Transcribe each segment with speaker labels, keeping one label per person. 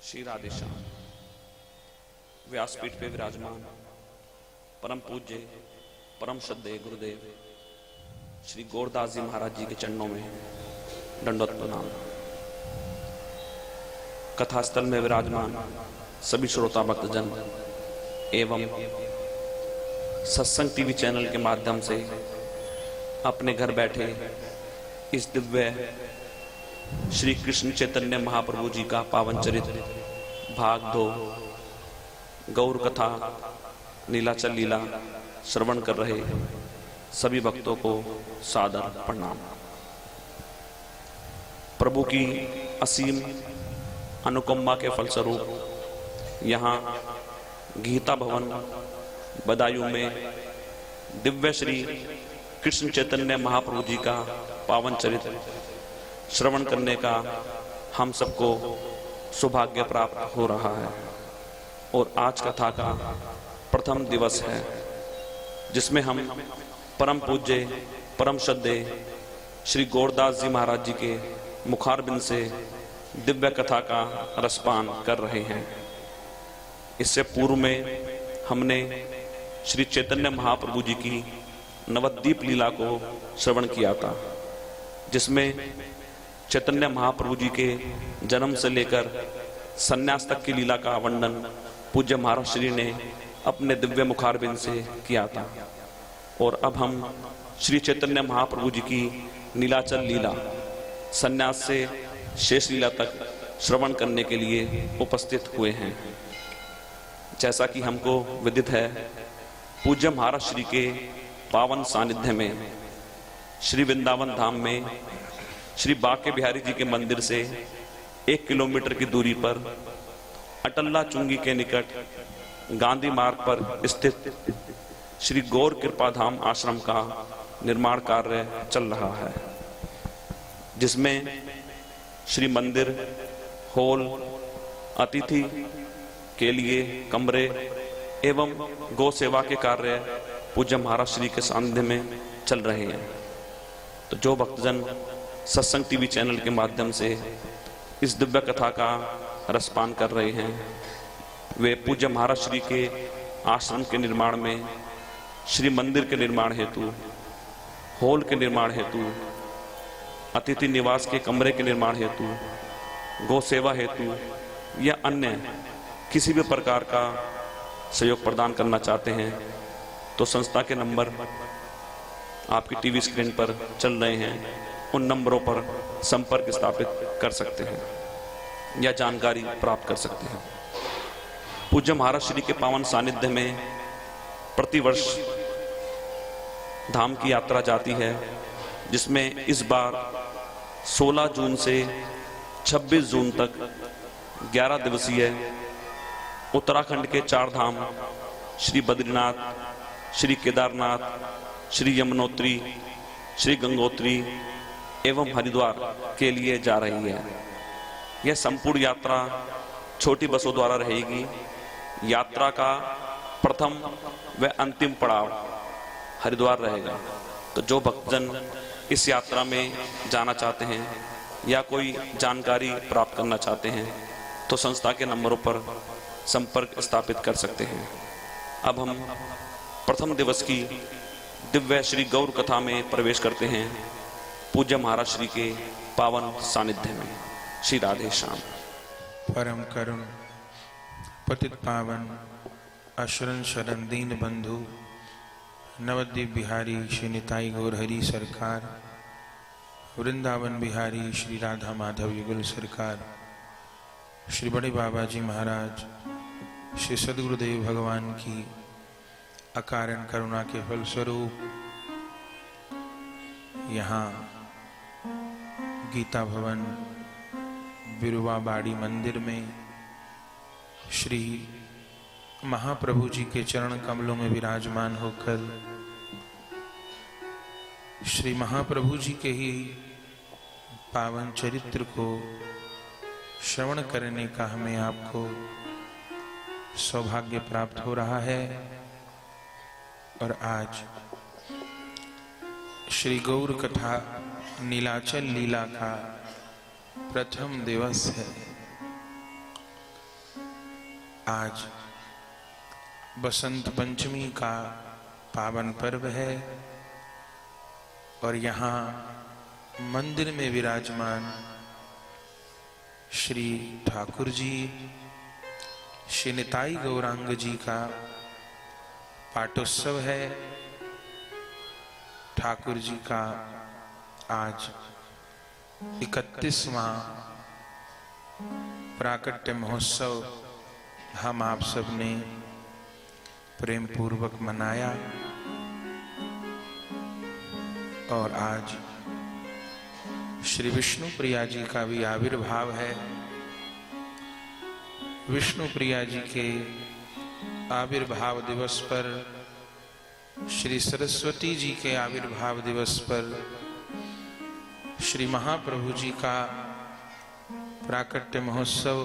Speaker 1: श्री राधेश्याम। व्यासपीठ पे विराजमान परम पूज्य परम श्रद्धेय गुरुदेव श्री गौरदास जी महाराज जी के चरणों में दंडवत प्रणाम। कथास्थल में विराजमान सभी श्रोता भक्तजन एवं सत्संग टीवी चैनल के माध्यम से अपने घर बैठे इस दिव्य श्री कृष्ण चैतन्य महाप्रभु जी का पावन चरित्र भाग 2 गौर कथा नीलाचल लीला श्रवण कर रहे सभी भक्तों को सादर प्रणाम। प्रभु की असीम अनुकंपा के फलस्वरूप यहाँ गीता भवन बदायूं में दिव्य श्री कृष्ण चैतन्य महाप्रभु जी का पावन चरित्र श्रवण करने का हम सबको सौभाग्य प्राप्त हो रहा है और आज कथा का प्रथम दिवस है जिसमें हम परम पूज्य परम श्रद्धेय श्री गौरदास जी महाराज जी के मुखारबिंद से दिव्य कथा का रसपान कर रहे हैं। इससे पूर्व में हमने श्री चैतन्य महाप्रभु जी की नवद्वीप लीला को श्रवण किया था, जिसमें चैतन्य महाप्रभु जी के जन्म से लेकर संन्यास तक की लीला का वर्णन पूज्य महाराज श्री ने अपने दिव्य मुखारबिंद से किया था। और अब हम श्री चैतन्य महाप्रभु जी की नीलाचल लीला संन्यास से शेष लीला तक श्रवण करने के लिए उपस्थित हुए हैं। जैसा कि हमको विदित है, पूज्य महाराज श्री के पावन सानिध्य में श्री वृंदावन धाम में श्री बाके बिहारी जी के मंदिर से 1 किलोमीटर की दूरी पर अटल्ला चुंगी के निकट गांधी मार्ग पर स्थित श्री गौर कृपा धाम आश्रम का निर्माण कार्य चल रहा है, जिसमें श्री मंदिर, हॉल, अतिथि के लिए कमरे एवं गौ सेवा के कार्य पूज्य महाराज श्री के सानिध्य में चल रहे हैं। तो जो भक्तजन सत्संग टीवी चैनल के माध्यम से इस दिव्य कथा का रसपान कर रहे हैं, वे पूज्य महाराज श्री के आश्रम के निर्माण में, श्री मंदिर के निर्माण हेतु, हॉल के निर्माण हेतु, अतिथि निवास के कमरे के निर्माण हेतु, गौ सेवा हेतु या अन्य किसी भी प्रकार का सहयोग प्रदान करना चाहते हैं तो संस्था के नंबर आपकी टीवी स्क्रीन पर चल रहे हैं, उन नंबरों पर संपर्क स्थापित कर सकते हैं या जानकारी प्राप्त कर सकते हैं। पूज्य महाराज श्री के पावन सानिध्य में प्रतिवर्ष धाम की यात्रा जाती है, जिसमें इस बार 16 जून से 26 जून तक 11 दिवसीय उत्तराखंड के 4 धाम श्री बद्रीनाथ, श्री केदारनाथ, श्री यमुनोत्री, श्री गंगोत्री एवं हरिद्वार के लिए जा रही है। यह संपूर्ण यात्रा छोटी बसों द्वारा रहेगी। यात्रा का प्रथम व अंतिम पड़ाव हरिद्वार रहेगा। तो जो भक्तजन इस यात्रा में जाना चाहते हैं या कोई जानकारी प्राप्त करना चाहते हैं तो संस्था के नंबरों पर संपर्क स्थापित कर सकते हैं। अब हम प्रथम दिवस की दिव्य श्री गौर कथा में प्रवेश करते हैं पूज्य महाराज श्री के पावन सानिध्य में। श्री राधेश्याम।
Speaker 2: परम करुण पतित पावन अशरण शरण दीन बंधु नवद्वीप बिहारी श्री निताई गौर हरि सरकार, वृंदावन बिहारी श्री राधा माधव युगल सरकार, श्री बड़े बाबा जी महाराज, श्री सदगुरुदेव भगवान की अकारण करुणा के फलस्वरूप यहाँ गीता भवन बिरुवा बाड़ी मंदिर में श्री महाप्रभु जी के चरण कमलों में विराजमान होकर श्री महाप्रभु जी के ही पावन चरित्र को श्रवण करने का हमें आपको सौभाग्य प्राप्त हो रहा है। और आज श्री गौर कथा नीलाचल लीला का प्रथम दिवस है। आज बसंत पंचमी का पावन पर्व है और यहाँ मंदिर में विराजमान श्री ठाकुर जी, श्री निताई गौरांग जी का पाटोत्सव है। ठाकुर जी का आज 31वां प्राकट्य महोत्सव हम आप सब ने प्रेम पूर्वक मनाया और आज श्री विष्णु प्रिया जी का भी आविर्भाव है। विष्णु प्रिया जी के आविर्भाव दिवस पर, श्री सरस्वती जी के आविर्भाव दिवस पर श्री महाप्रभु जी का प्राकट्य महोत्सव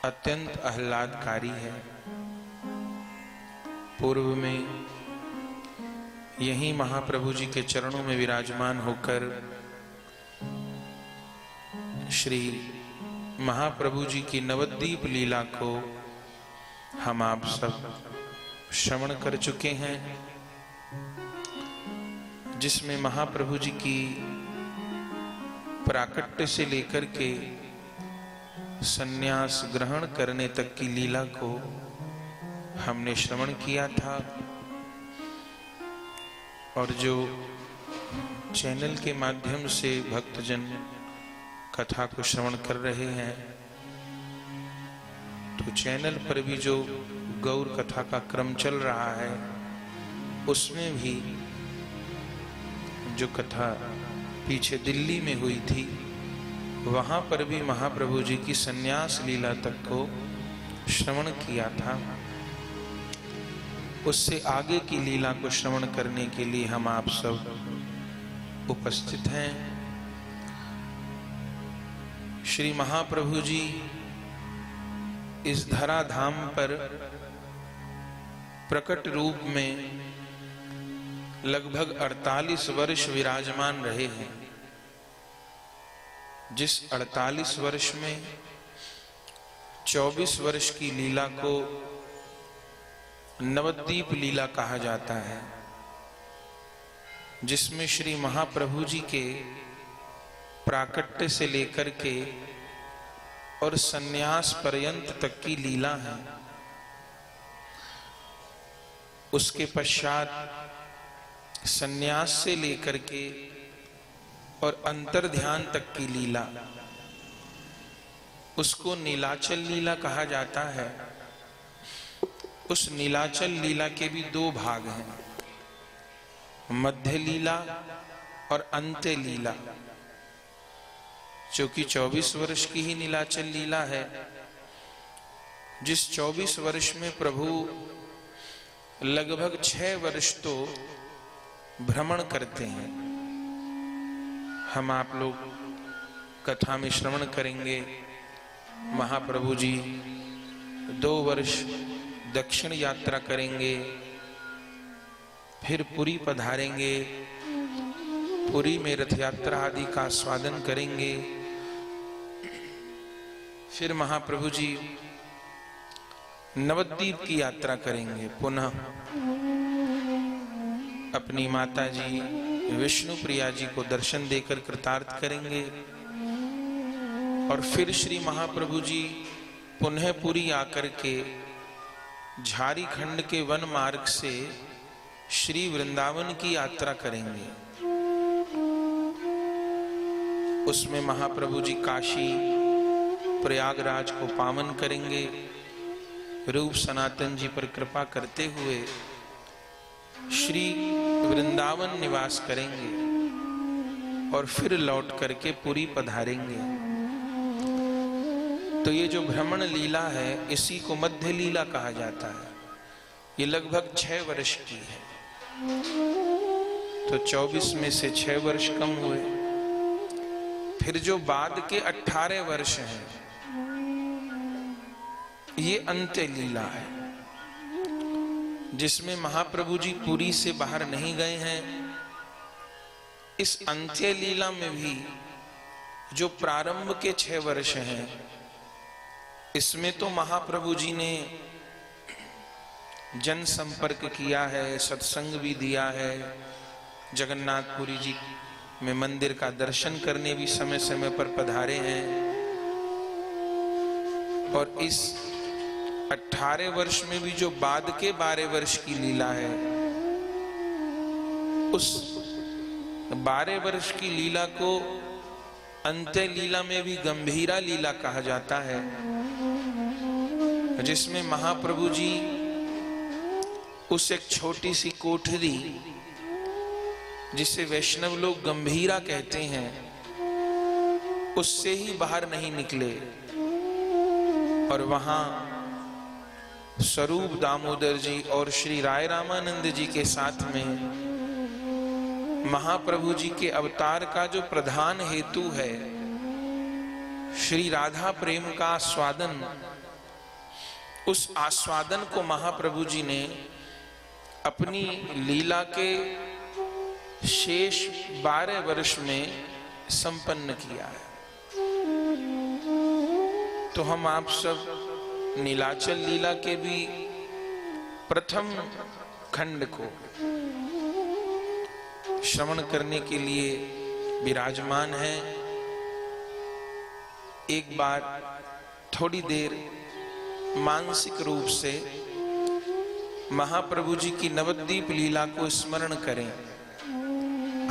Speaker 2: अत्यंत आह्लादकारी है। पूर्व में यहीं महाप्रभु जी के चरणों में विराजमान होकर श्री महाप्रभु जी की नवद्वीप लीला को हम आप सब श्रवण कर चुके हैं, जिसमें महाप्रभु जी की प्राकट्य से लेकर के सन्यास ग्रहण करने तक की लीला को हमने श्रवण किया था। और जो चैनल के माध्यम से भक्तजन कथा को श्रवण कर रहे हैं, तो चैनल पर भी जो गौर कथा का क्रम चल रहा है, उसमें भी जो कथा पीछे दिल्ली में हुई थी, वहां पर भी महाप्रभु जी की सन्यास लीला तक को श्रवण किया था। उससे आगे की लीला को श्रवण करने के लिए हम आप सब उपस्थित हैं। श्री महाप्रभु जी इस धराधाम पर प्रकट रूप में लगभग 48 वर्ष विराजमान रहे हैं, जिस 48 वर्ष में 24 वर्ष की लीला को नवद्वीप लीला कहा जाता है, जिसमें श्री महाप्रभु जी के प्राकट्य से लेकर के और सन्यास पर्यंत तक की लीला है। उसके पश्चात सन्यास से लेकर के और अंतर्ध्यान तक की लीला, उसको नीलाचल लीला कहा जाता है। उस नीलाचल लीला के भी दो भाग हैं, मध्य लीला और अंत्य लीला। चूंकि 24 वर्ष की ही नीलाचल लीला है, जिस 24 वर्ष में प्रभु लगभग 6 वर्ष तो भ्रमण करते हैं। हम आप लोग कथा में श्रवण करेंगे, महाप्रभु जी 2 वर्ष दक्षिण यात्रा करेंगे, फिर पुरी पधारेंगे, पुरी में रथ यात्रा आदि का आस्वादन करेंगे। फिर महाप्रभु जी नवद्वीप की यात्रा करेंगे, पुनः अपनी माता जी विष्णु प्रिया जी को दर्शन देकर कृतार्थ करेंगे और फिर श्री महाप्रभु जी पुनः पुरी आकर के झारीखंड के वन मार्ग से श्री वृंदावन की यात्रा करेंगे। उसमें महाप्रभु जी काशी प्रयागराज को पावन करेंगे, रूप सनातन जी पर कृपा करते हुए श्री वृंदावन निवास करेंगे और फिर लौट करके पुरी पधारेंगे। तो ये जो भ्रमण लीला है, इसी को मध्य लीला कहा जाता है। ये लगभग 6 वर्ष की है। तो 24 में से 6 वर्ष कम हुए। फिर जो बाद के 18 वर्ष हैं, ये अंत्य लीला है, जिसमें महाप्रभु जी पुरी से बाहर नहीं गए हैं। इस अंत्य लीला में भी जो प्रारंभ के 6 वर्ष हैं, इसमें तो महाप्रभु जी ने जन संपर्क किया है, सत्संग भी दिया है, जगन्नाथपुरी जी में मंदिर का दर्शन करने भी समय समय पर पधारे हैं। और इस 18 वर्ष में भी जो बाद के 12 वर्ष की लीला है, उस 12 वर्ष की लीला को अंत्य लीला में भी गंभीरा लीला कहा जाता है, जिसमें महाप्रभु जी उस एक छोटी सी कोठरी जिसे वैष्णव लोग गंभीरा कहते हैं, उससे ही बाहर नहीं निकले और वहां स्वरूप दामोदर जी और श्री राय रामानंद जी के साथ में महाप्रभु जी के अवतार का जो प्रधान हेतु है, श्री राधा प्रेम का आस्वादन, उस आस्वादन को महाप्रभु जी ने अपनी लीला के शेष 12 वर्ष में संपन्न किया है। तो हम आप सब नीलाचल लीला के भी प्रथम खंड को श्रवण करने के लिए विराजमान हैं। एक बार थोड़ी देर मानसिक रूप से महाप्रभु जी की नवद्वीप लीला को स्मरण करें।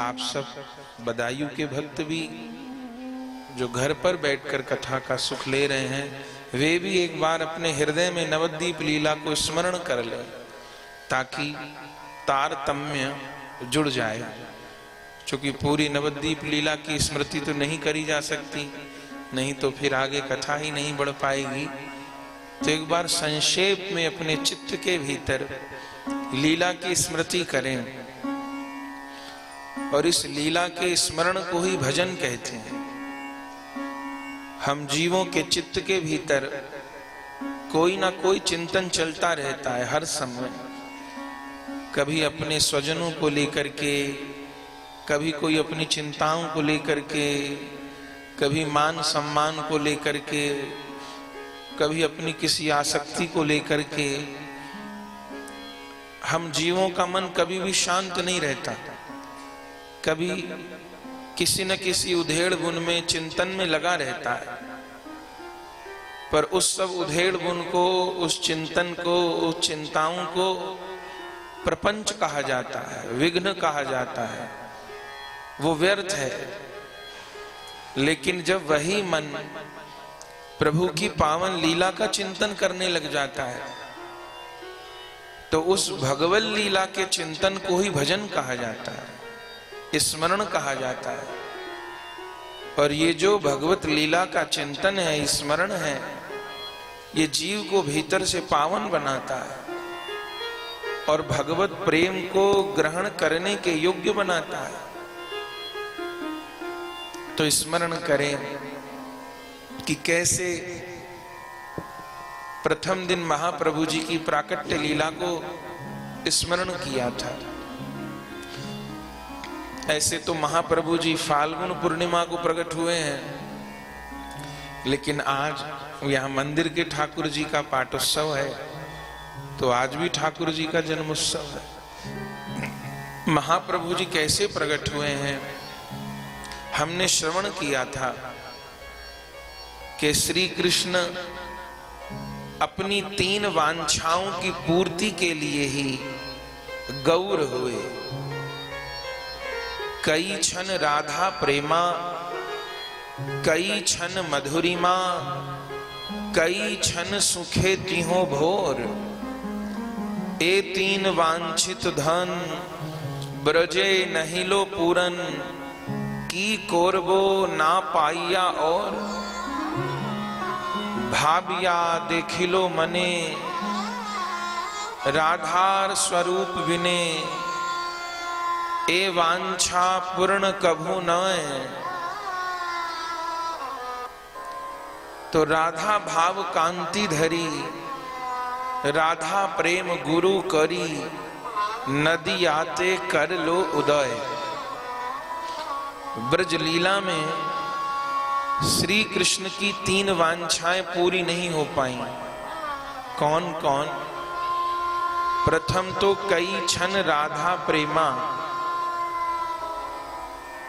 Speaker 2: आप सब बदायूं के भक्त भी जो घर पर बैठकर कथा का सुख ले रहे हैं, वे भी एक बार अपने हृदय में नवद्वीप लीला को स्मरण कर लें, ताकि तारतम्य जुड़ जाए। क्योंकि पूरी नवद्वीप लीला की स्मृति तो नहीं करी जा सकती, नहीं तो फिर आगे कथा ही नहीं बढ़ पाएगी। तो एक बार संक्षेप में अपने चित्त के भीतर लीला की स्मृति करें, और इस लीला के स्मरण को ही भजन कहते हैं। हम जीवों के चित्त के भीतर कोई ना कोई चिंतन चलता रहता है हर समय, कभी अपने स्वजनों को लेकर के, कभी कोई अपनी चिंताओं को लेकर के, कभी मान सम्मान को लेकर के, कभी अपनी किसी आसक्ति को लेकर के। हम जीवों का मन कभी भी शांत नहीं रहता, कभी किसी न किसी उधेड़ बुन में, चिंतन में लगा रहता है। पर उस सब उधेड़ बुन को, उस चिंतन को, उस चिंताओं को प्रपंच कहा जाता है, विघ्न कहा जाता है, वो व्यर्थ है। लेकिन जब वही मन प्रभु की पावन लीला का चिंतन करने लग जाता है, तो उस भगवत लीला के चिंतन को ही भजन कहा जाता है, स्मरण कहा जाता है। और ये जो भगवत लीला का चिंतन है, स्मरण है, ये जीव को भीतर से पावन बनाता है और भगवत प्रेम को ग्रहण करने के योग्य बनाता है। तो स्मरण करें कि कैसे प्रथम दिन महाप्रभु जी की प्राकट्य लीला को स्मरण किया था। ऐसे तो महाप्रभु जी फाल्गुन पूर्णिमा को प्रकट हुए हैं, लेकिन आज यहाँ मंदिर के ठाकुर जी का पाठोत्सव है, तो आज भी ठाकुर जी का जन्मोत्सव है। महाप्रभु जी कैसे प्रकट हुए हैं हमने श्रवण किया था कि श्री कृष्ण अपनी 3 वांछाओं की पूर्ति के लिए ही गौर हुए। कई क्षण राधा प्रेमा, कई क्षण मधुरिमा, कई क्षण सुखे तिहो भोर। ए 3 वांछित धन ब्रजे नहीं लो पूरन, की कोरबो ना पाइया और। भाबिया देखिलो मने, राधार स्वरूप विने। ए वांछा पूर्ण कभू न। तो राधा भाव कांति धरी, राधा प्रेम गुरु करी। नदी आते कर लो उदय। ब्रज लीला में श्री कृष्ण की 3 वांछाएं पूरी नहीं हो पाई। कौन कौन? प्रथम तो कई क्षण राधा प्रेमा।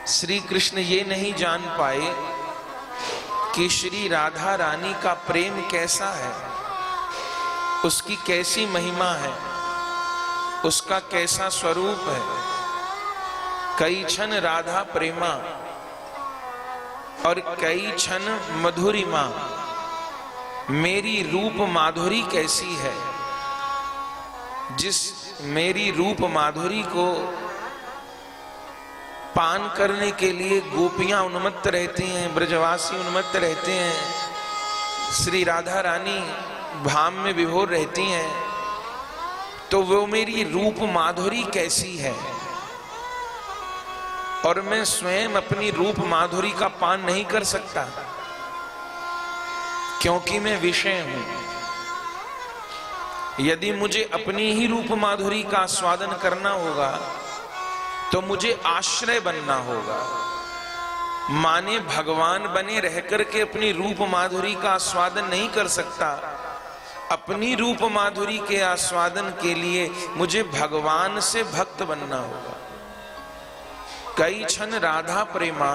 Speaker 2: श्री कृष्ण ये नहीं जान पाए कि श्री राधा रानी का प्रेम कैसा है, उसकी कैसी महिमा है, उसका कैसा स्वरूप है। कई क्षण राधा प्रेमा और कई क्षण मधुरिमा। मेरी रूप माधुरी कैसी है, जिस मेरी रूप माधुरी को पान करने के लिए गोपियां उन्मत्त रहती हैं, ब्रजवासी उन्मत्त रहते हैं, श्री राधा रानी भाम में विभोर रहती हैं, तो वो मेरी रूप माधुरी कैसी है। और मैं स्वयं अपनी रूप माधुरी का पान नहीं कर सकता, क्योंकि मैं विषय हूं। यदि मुझे अपनी ही रूप माधुरी का आस्वादन करना होगा तो मुझे आश्रय बनना होगा। माने भगवान बने रहकर के अपनी रूप माधुरी का आस्वादन नहीं कर सकता। अपनी रूप माधुरी के आस्वादन के लिए मुझे भगवान से भक्त बनना होगा। कई क्षण राधा प्रेमा,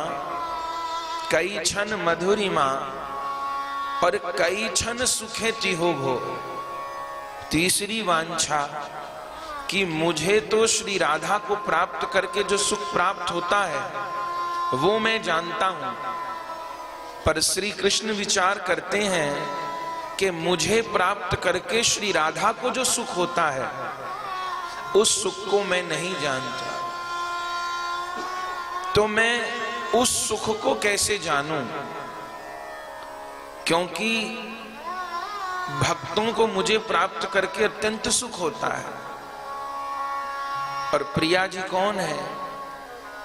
Speaker 2: कई क्षण मधुरिमा और कई क्षण सुखे चिहो भो। तीसरी वांछा कि मुझे तो श्री राधा को प्राप्त करके जो सुख प्राप्त होता है वो मैं जानता हूं, पर श्री कृष्ण विचार करते हैं कि मुझे प्राप्त करके श्री राधा को जो सुख होता है उस सुख को मैं नहीं जानता। तो मैं उस सुख को कैसे जानूं? क्योंकि भक्तों को मुझे प्राप्त करके अत्यंत सुख होता है। और प्रिया जी कौन है?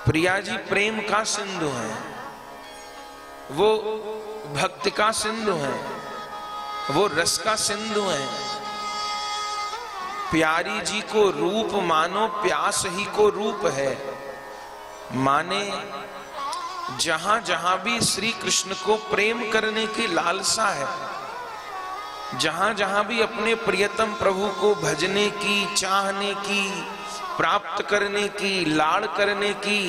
Speaker 2: प्रिया जी प्रेम का सिंधु है, वो भक्ति का सिंधु है, वो रस का सिंधु है। प्यारी जी को रूप मानो प्यास ही को रूप है। माने जहां जहां भी श्री कृष्ण को प्रेम करने की लालसा है, जहां जहां भी अपने प्रियतम प्रभु को भजने की, चाहने की, प्राप्त करने की, लाड़ करने की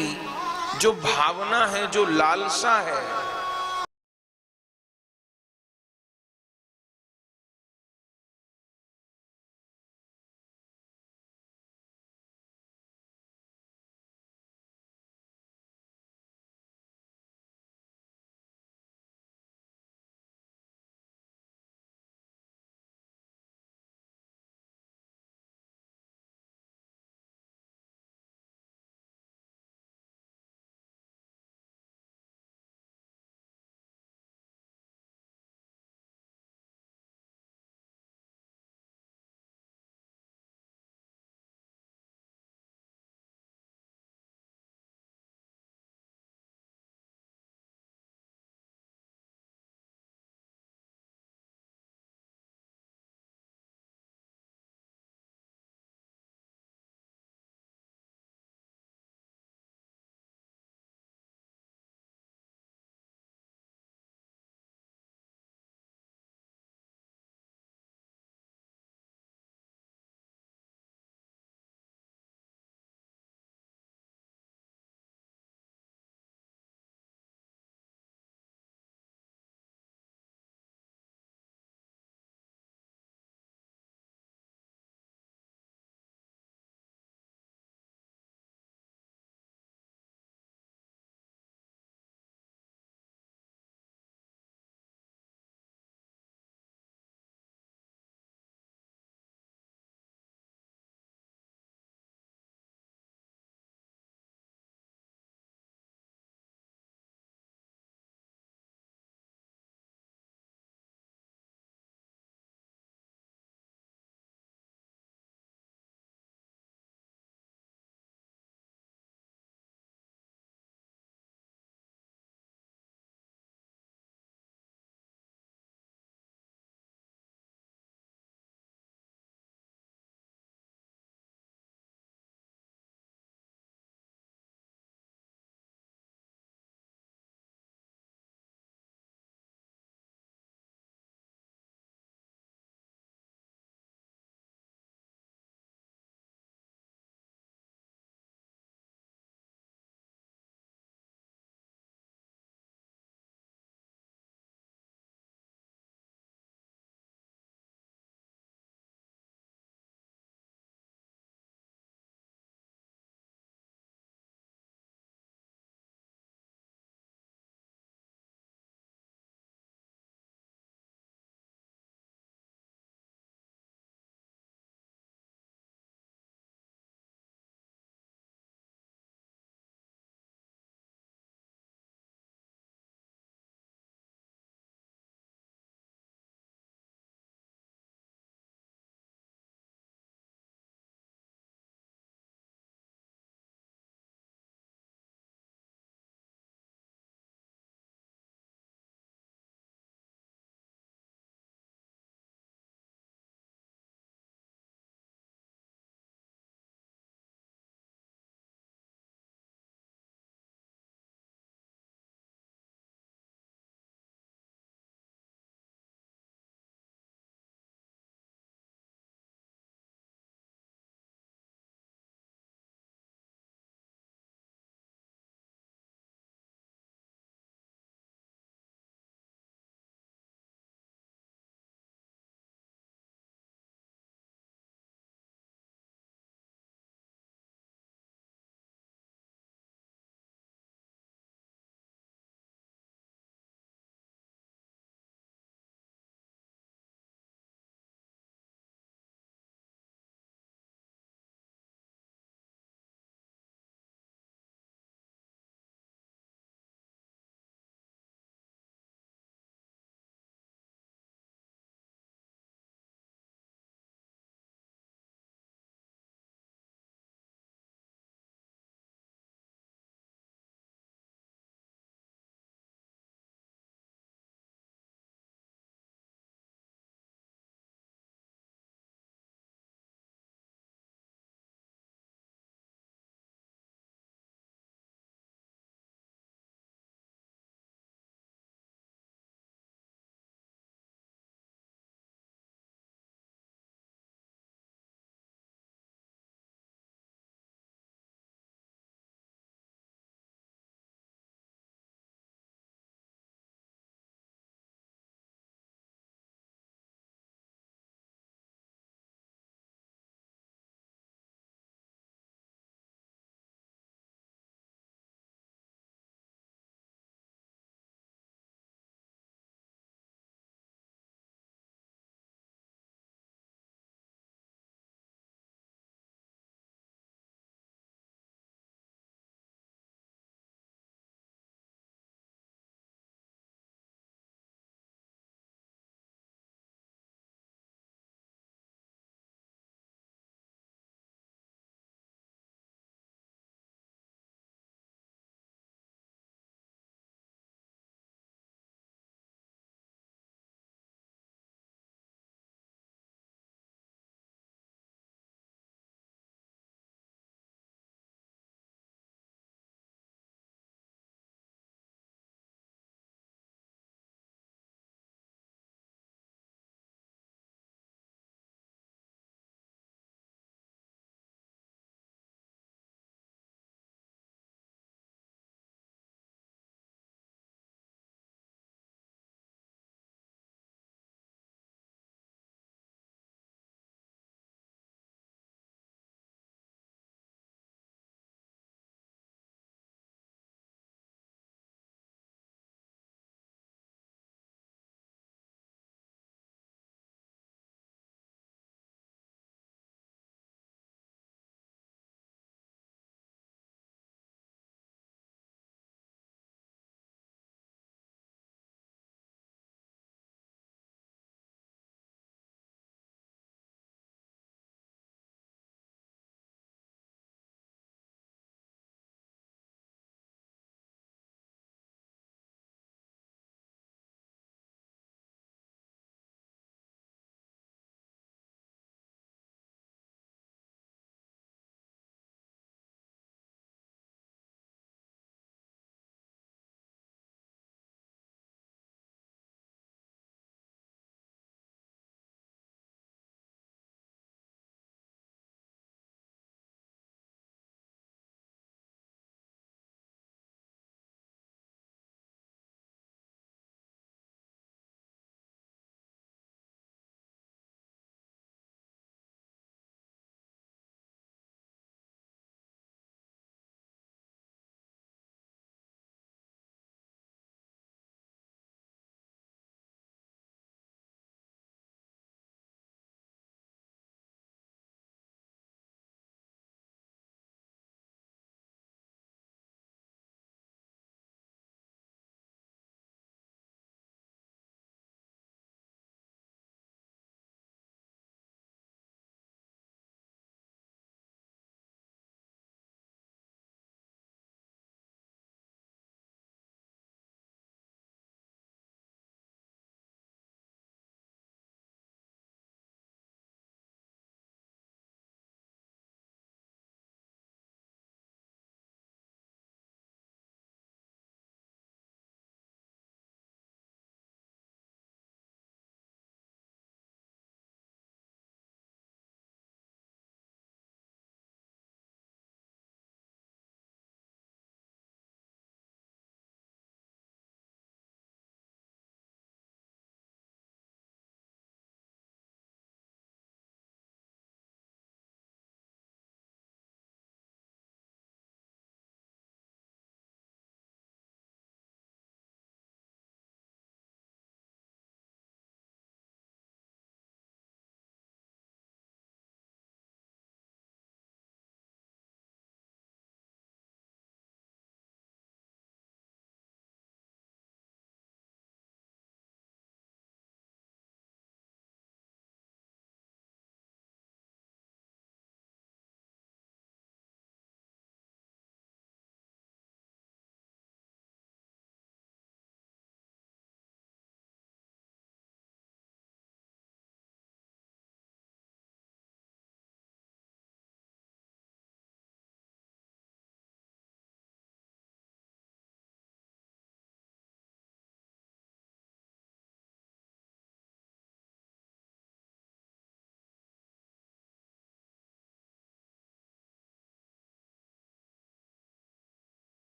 Speaker 2: जो भावना है, जो लालसा है,